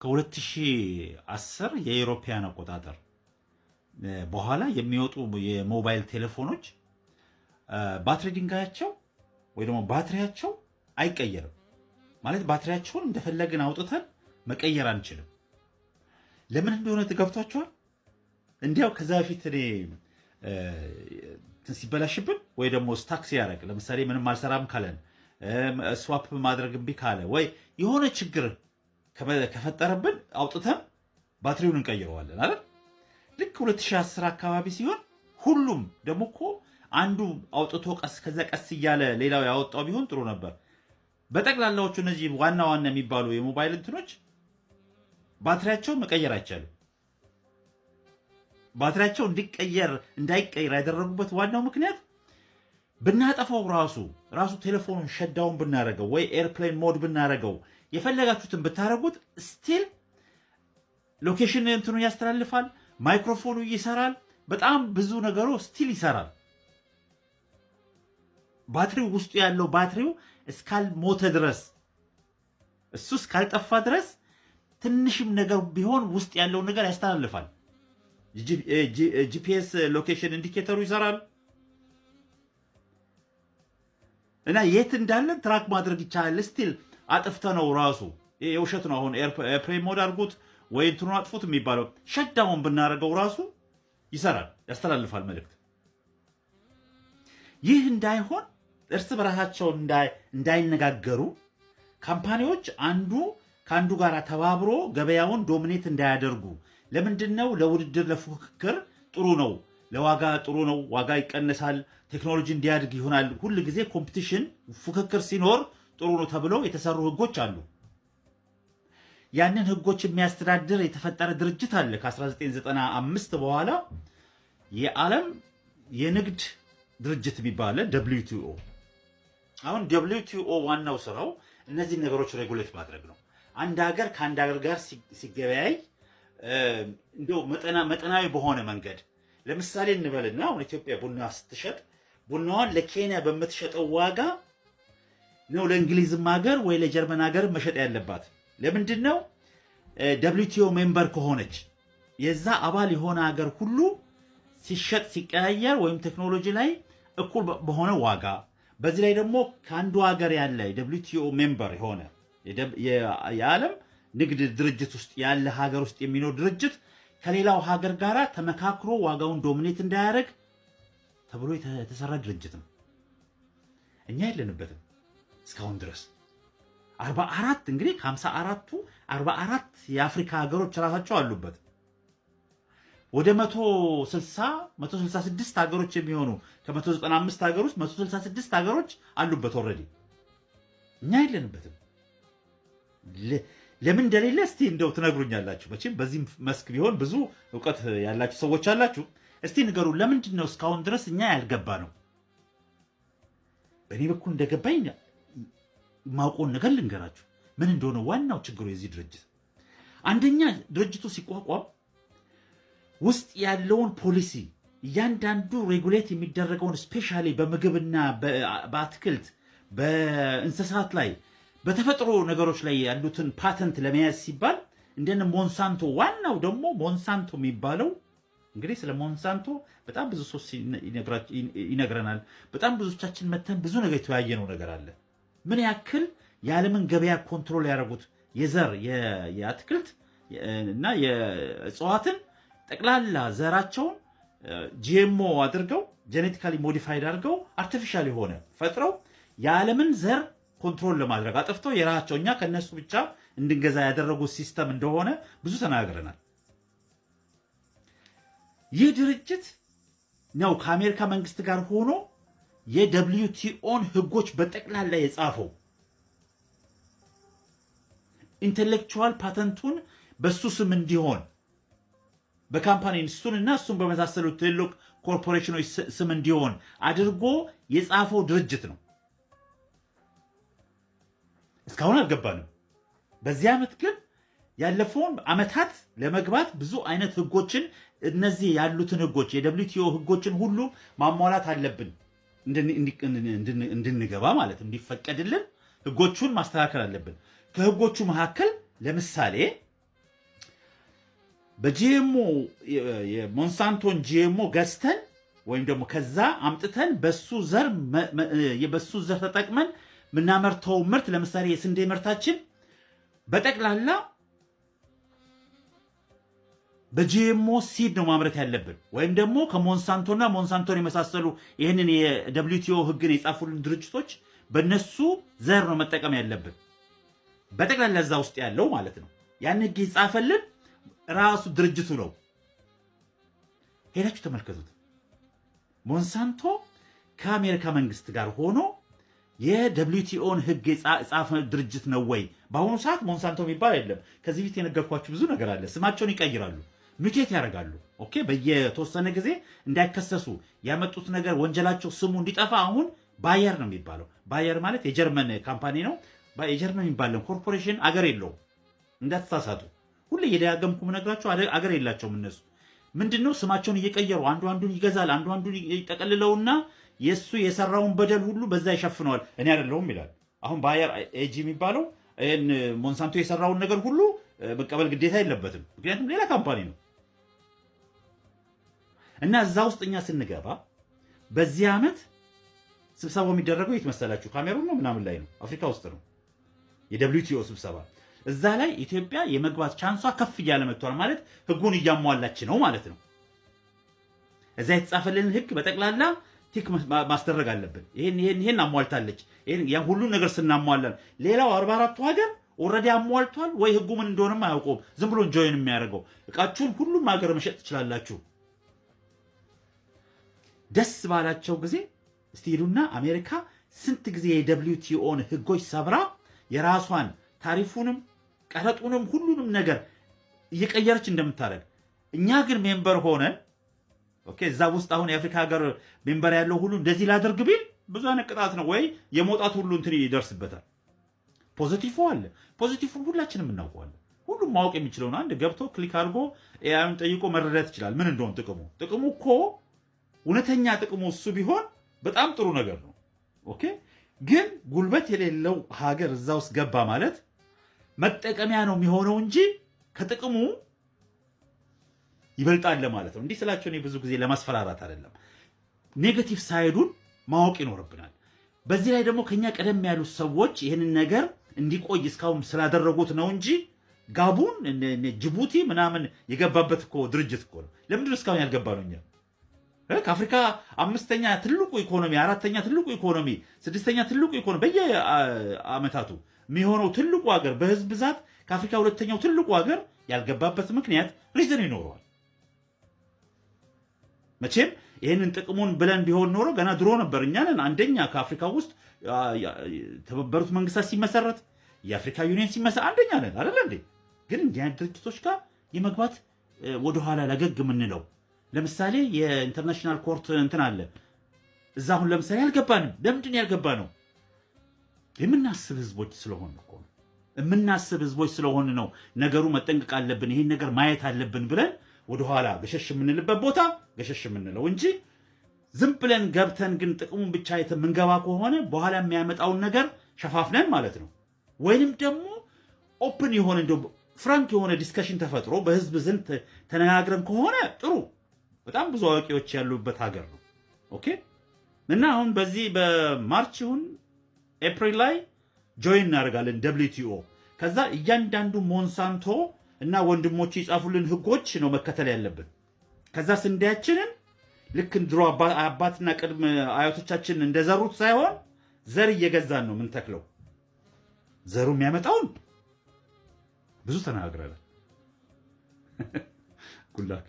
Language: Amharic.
ከ2010 የአውሮፓውያን አቆጣጠር በኋላ የሚወጡ የሞባይል ቴሌፎኖች ባትሪ ድንጋያቸው ወይ ደግሞ ባትሪያቸው አይቀየርም። ማለት ባትሪያቸውን እንደፈለግን አውጥተን መቀየር አንችልም። ለምን እንደሆነ ተገብቷቸዋል። እንዲያው ከዛ በፊት እኔ ሲበላሽብን ወይ ደግሞ ስታክ ሲያደርግ ለምሳሌ ምንም አልሰራም ካለን ስዋፕ ማድረግ እምቢ ካለ ወይ የሆነ ችግር ከፈጠረብን አውጥተን ባትሪውን እንቀይረዋለን አይደል? ልክ 2010 አካባቢ ሲሆን ሁሉም ደግሞ እኮ አንዱ አውጥቶ ከዛ ቀስ እያለ ሌላው ያወጣው ቢሆን ጥሩ ነበር። በጠቅላላዎቹ እነዚህ ዋና ዋና የሚባሉ የሞባይል እንትኖች ባትሪያቸውን መቀየር አይቻልም። ባትሪያቸው እንዳይቀየር ያደረጉበት ዋናው ምክንያት ብናጠፋው ራሱ ቴሌፎኑን ሸዳውን ብናረገው ወይ ኤርፕሌን ሞድ ብናረገው የፈለጋችሁትን ብታረጉት ስቲል ሎኬሽን እንትኑ ያስተላልፋል፣ ማይክሮፎኑ ይሰራል፣ በጣም ብዙ ነገሩ ስቲል ይሰራል። ባትሪው ውስጡ ያለው ባትሪው እስካልሞተ ድረስ እሱ እስካልጠፋ ድረስ ትንሽም ነገር ቢሆን ውስጥ ያለው ነገር ያስተላልፋል። ጂፒኤስ ሎኬሽን ኢንዲኬተሩ ይሰራል እና የት እንዳለ ትራክ ማድረግ ይቻላል። ስቲል አጥፍተ ነው ራሱ የውሸት ነው። አሁን ኤርፕሌን ሞድ አድርጉት ወይ እንትኑን አጥፉት የሚባለው ሸዳውን ብናደርገው ራሱ ይሰራል፣ ያስተላልፋል መልእክት። ይህ እንዳይሆን እርስ በራሳቸው እንዳይነጋገሩ ካምፓኒዎች አንዱ ከአንዱ ጋር ተባብሮ ገበያውን ዶሚኔት እንዳያደርጉ። ለምንድን ነው? ለውድድር ለፉክክር ጥሩ ነው፣ ለዋጋ ጥሩ ነው፣ ዋጋ ይቀንሳል፣ ቴክኖሎጂ እንዲያድግ ይሆናል። ሁል ጊዜ ኮምፒቲሽን ፉክክር ሲኖር ጥሩ ነው ተብለው የተሰሩ ህጎች አሉ። ያንን ህጎች የሚያስተዳድር የተፈጠረ ድርጅት አለ። ከ1995 በኋላ የዓለም የንግድ ድርጅት የሚባለ WTO። አሁን WTO ዋናው ስራው እነዚህ ነገሮች ሬጉሌት ማድረግ ነው። አንድ ሀገር ከአንድ ሀገር ጋር ሲገበያይ እንደው መጠናዊ በሆነ መንገድ ለምሳሌ እንበልና አሁን ኢትዮጵያ ቡና ስትሸጥ ቡናዋን ለኬንያ በምትሸጠው ዋጋ ነው ለእንግሊዝም ሀገር ወይ ለጀርመን ሀገር መሸጥ ያለባት። ለምንድን ነው? WTO ሜምበር ከሆነች የዛ አባል የሆነ ሀገር ሁሉ ሲሸጥ ሲቀያየር ወይም ቴክኖሎጂ ላይ እኩል በሆነ ዋጋ፣ በዚህ ላይ ደግሞ ከአንዱ ሀገር ያለ WTO ሜምበር የሆነ የዓለም ንግድ ድርጅት ውስጥ ያለ ሀገር ውስጥ የሚኖር ድርጅት ከሌላው ሀገር ጋር ተመካክሮ ዋጋውን ዶሚኔት እንዳያደርግ ተብሎ የተሰራ ድርጅት ነው። እኛ የለንበትም እስካሁን ድረስ 44 እንግዲህ ከ54ቱ 44 የአፍሪካ ሀገሮች ራሳቸው አሉበት። ወደ 166 ሀገሮች የሚሆኑ ከ195 ሀገር ውስጥ 166 ሀገሮች አሉበት ኦልሬዲ። እኛ የለንበትም። ለምን እንደሌለ እስቲ እንደው ትነግሩኛላችሁ። መቼም በዚህ መስክ ቢሆን ብዙ እውቀት ያላችሁ ሰዎች አላችሁ። እስቲ ንገሩ፣ ለምንድን ነው እስካሁን ድረስ እኛ ያልገባ ነው? በእኔ በኩል እንደገባኝ ማውቀውን ነገር ልንገራችሁ ምን እንደሆነ። ዋናው ችግሩ የዚህ ድርጅት አንደኛ ድርጅቱ ሲቋቋም ውስጥ ያለውን ፖሊሲ እያንዳንዱ ሬጉሌት የሚደረገውን ስፔሻሊ በምግብና በአትክልት በእንስሳት ላይ በተፈጥሮ ነገሮች ላይ ያሉትን ፓተንት ለመያዝ ሲባል እንደነ ሞንሳንቶ፣ ዋናው ደግሞ ሞንሳንቶ የሚባለው እንግዲህ ስለ ሞንሳንቶ በጣም ብዙ ሰው ይነግረናል። በጣም ብዙዎቻችን መተን ብዙ ነገር የተወያየነው ነገር አለ። ምን ያክል የዓለምን ገበያ ኮንትሮል ያደረጉት የዘር የአትክልት እና የእጽዋትን ጠቅላላ ዘራቸውን GMO አድርገው ጄኔቲካሊ ሞዲፋይድ አድርገው አርቲፊሻል የሆነ ፈጥረው የዓለምን ዘር ኮንትሮል ለማድረግ አጥፍተው የራሳቸው እኛ ከነሱ ብቻ እንድንገዛ ያደረጉት ሲስተም እንደሆነ ብዙ ተናግረናል። ይህ ድርጅት ነው ከአሜሪካ መንግስት ጋር ሆኖ የWTOን ህጎች በጠቅላላ የጻፈው። ኢንቴሌክቹዋል ፓተንቱን በሱ ስም እንዲሆን በካምፓኒ እሱንና እሱን በመሳሰሉት ትልቅ ኮርፖሬሽኖች ስም እንዲሆን አድርጎ የጻፈው ድርጅት ነው። እስካሁን አልገባንም። በዚህ ዓመት ግን ያለፈውን ዓመታት ለመግባት ብዙ አይነት ህጎችን እነዚህ ያሉትን ህጎች የWTO ህጎችን ሁሉ ማሟላት አለብን እንድንገባ ማለት እንዲፈቀድልን ህጎቹን ማስተካከል አለብን። ከህጎቹ መካከል ለምሳሌ በጂኤምኦ የሞንሳንቶን ጂኤምኦ ገዝተን ወይም ደግሞ ከዛ አምጥተን በሱ ዘር ተጠቅመን የምናመርተው ምርት ለምሳሌ የስንዴ ምርታችን በጠቅላላ በጂኤምኦ ሲድ ነው ማምረት ያለብን። ወይም ደግሞ ከሞንሳንቶና ሞንሳንቶን የመሳሰሉ ይህንን የደብሊውቲኦ ህግን የጻፉልን ድርጅቶች በነሱ ዘር ነው መጠቀም ያለብን በጠቅላላ እዛ ውስጥ ያለው ማለት ነው። ያን ህግ የጻፈልን ራሱ ድርጅቱ ነው። ሄዳችሁ ተመልከቱት። ሞንሳንቶ ከአሜሪካ መንግስት ጋር ሆኖ የደብሊውቲኦን ህግ የጻፈ ድርጅት ነው ወይ? በአሁኑ ሰዓት ሞንሳንቶ የሚባል የለም። ከዚህ ፊት የነገርኳችሁ ብዙ ነገር አለ። ስማቸውን ይቀይራሉ፣ ሚውቴት ያደርጋሉ። ኦኬ፣ በየተወሰነ ጊዜ እንዳይከሰሱ ያመጡት ነገር ወንጀላቸው ስሙ እንዲጠፋ አሁን ባየር ነው የሚባለው። ባየር ማለት የጀርመን ካምፓኒ ነው። የጀርመን የሚባለው ኮርፖሬሽን አገር የለውም፣ እንዳትሳሳቱ። ሁሌ የደጋገምኩ ነግራቸው አገር የላቸውም እነሱ። ምንድነው ስማቸውን እየቀየሩ አንዱ አንዱን ይገዛል፣ አንዱ አንዱን ይጠቀልለውና የሱ የሰራውን በደል ሁሉ በዛ ይሸፍነዋል። እኔ አይደለሁም ይላል። አሁን ባየር ኤጂ የሚባለው ሞንሳንቶ የሰራውን ነገር ሁሉ መቀበል ግዴታ የለበትም፣ ምክንያቱም ሌላ ካምፓኒ ነው። እና እዛ ውስጥ እኛ ስንገባ በዚህ ዓመት ስብሰባው የሚደረገው የት መሰላችሁ? ካሜሩን ነው ምናምን ላይ ነው፣ አፍሪካ ውስጥ ነው የደብሊውቲኦ ስብሰባ። እዛ ላይ ኢትዮጵያ የመግባት ቻንሷ ከፍ እያለ መጥቷል። ማለት ህጉን እያሟላች ነው ማለት ነው። እዛ የተጻፈልን ህግ በጠቅላላ ቲክ ማስደረግ አለብን። ይሄን አሟልታለች። ያን ሁሉ ነገር ስናሟላል ሌላው 44ቱ ሀገር ኦልሬዲ አሟልቷል ወይ ህጉ ምን እንደሆነም አያውቀውም። ዝም ብሎ ጆይን የሚያደርገው እቃችሁን ሁሉም ሀገር መሸጥ ትችላላችሁ። ደስ ባላቸው ጊዜ እስቲ ሄዱና አሜሪካ ስንት ጊዜ የደብሊውቲኦን ህጎች ሰብራ የራሷን ታሪፉንም ቀረጡንም ሁሉንም ነገር እየቀየረች እንደምታደርግ እኛ ግን ሜምበር ሆነን ኦኬ፣ እዛ ውስጥ አሁን የአፍሪካ ሀገር ሜምበር ያለው ሁሉ እንደዚህ ላደርግ ቢል ብዙ አይነት ቅጣት ነው ወይ የመውጣት ሁሉ እንትን ይደርስበታል። ፖዚቲቭ አለ። ፖዚቲቭን ሁላችንም እናውቀዋለን። ሁሉም ማወቅ የሚችለው አንድ ገብቶ ክሊክ አድርጎ ኤአይን ጠይቆ መረዳት ይችላል ምን እንደሆነ ጥቅሙ። ጥቅሙ እኮ እውነተኛ ጥቅሙ እሱ ቢሆን በጣም ጥሩ ነገር ነው። ኦኬ፣ ግን ጉልበት የሌለው ሀገር እዛ ውስጥ ገባ ማለት መጠቀሚያ ነው የሚሆነው እንጂ ከጥቅሙ ይበልጣል ማለት ነው። እንዲህ ስላቸው እኔ ብዙ ጊዜ ለማስፈራራት አይደለም፣ ኔጌቲቭ ሳይዱን ማወቅ ይኖርብናል። በዚህ ላይ ደግሞ ከኛ ቀደም ያሉት ሰዎች ይህንን ነገር እንዲቆይ እስካሁን ስላደረጉት ነው እንጂ ጋቡን ጅቡቲ ምናምን የገባበት እኮ ድርጅት እኮ ነው። ለምንድን ነው እስካሁን ያልገባ ነው? እኛ ከአፍሪካ 5ኛ ትልቁ ኢኮኖሚ፣ 4ኛ ትልቁ ኢኮኖሚ፣ 6ኛ ትልቁ ኢኮኖሚ በየአመታቱ የሚሆነው ትልቁ ሀገር በህዝብ ብዛት ከአፍሪካ 2ኛው ትልቁ ሀገር ያልገባበት ምክንያት ሪዝን ይኖረዋል። መቼም ይህንን ጥቅሙን ብለን ቢሆን ኖሮ ገና ድሮ ነበር። እኛ ነን አንደኛ ከአፍሪካ ውስጥ የተባበሩት መንግስታት ሲመሰረት የአፍሪካ ዩኒየን ሲመሰረት አንደኛ ነን አይደለ እንዴ? ግን እንዲህ አይነት ድርጅቶች ጋር የመግባት ወደኋላ ለገግ የምንለው ለምሳሌ የኢንተርናሽናል ኮርት እንትን አለ እዛ። አሁን ለምሳሌ ያልገባንም ለምንድን ያልገባ ነው? የምናስብ ህዝቦች ስለሆን እኮ ነው። የምናስብ ህዝቦች ስለሆን ነው ነገሩ መጠንቀቅ አለብን፣ ይህን ነገር ማየት አለብን ብለን ወደኋላ ገሸሽ የምንልበት ቦታ ገሸሽ የምንለው እንጂ ዝም ብለን ገብተን ግን ጥቅሙን ብቻ የምንገባ ከሆነ በኋላ የሚያመጣውን ነገር ሸፋፍነን ማለት ነው። ወይንም ደግሞ ኦፕን የሆነ እንደው ፍራንክ የሆነ ዲስከሽን ተፈጥሮ በህዝብ ዘንድ ተነጋግረን ከሆነ ጥሩ፣ በጣም ብዙ አዋቂዎች ያሉበት ሀገር ነው። ኦኬ። እና አሁን በዚህ በማርች ይሁን ኤፕሪል ላይ ጆይን እናደርጋለን ደብሊውቲኦ። ከዛ እያንዳንዱ ሞንሳንቶ እና ወንድሞቹ የጻፉልን ህጎች ነው መከተል ያለብን። ከዛ ስንዴያችንን ልክ ድሮ አባትና ቅድመ አያቶቻችን እንደዘሩት ሳይሆን ዘር እየገዛን ነው የምንተክለው። ዘሩ የሚያመጣውን ብዙ ተናግረናል። ጉላክ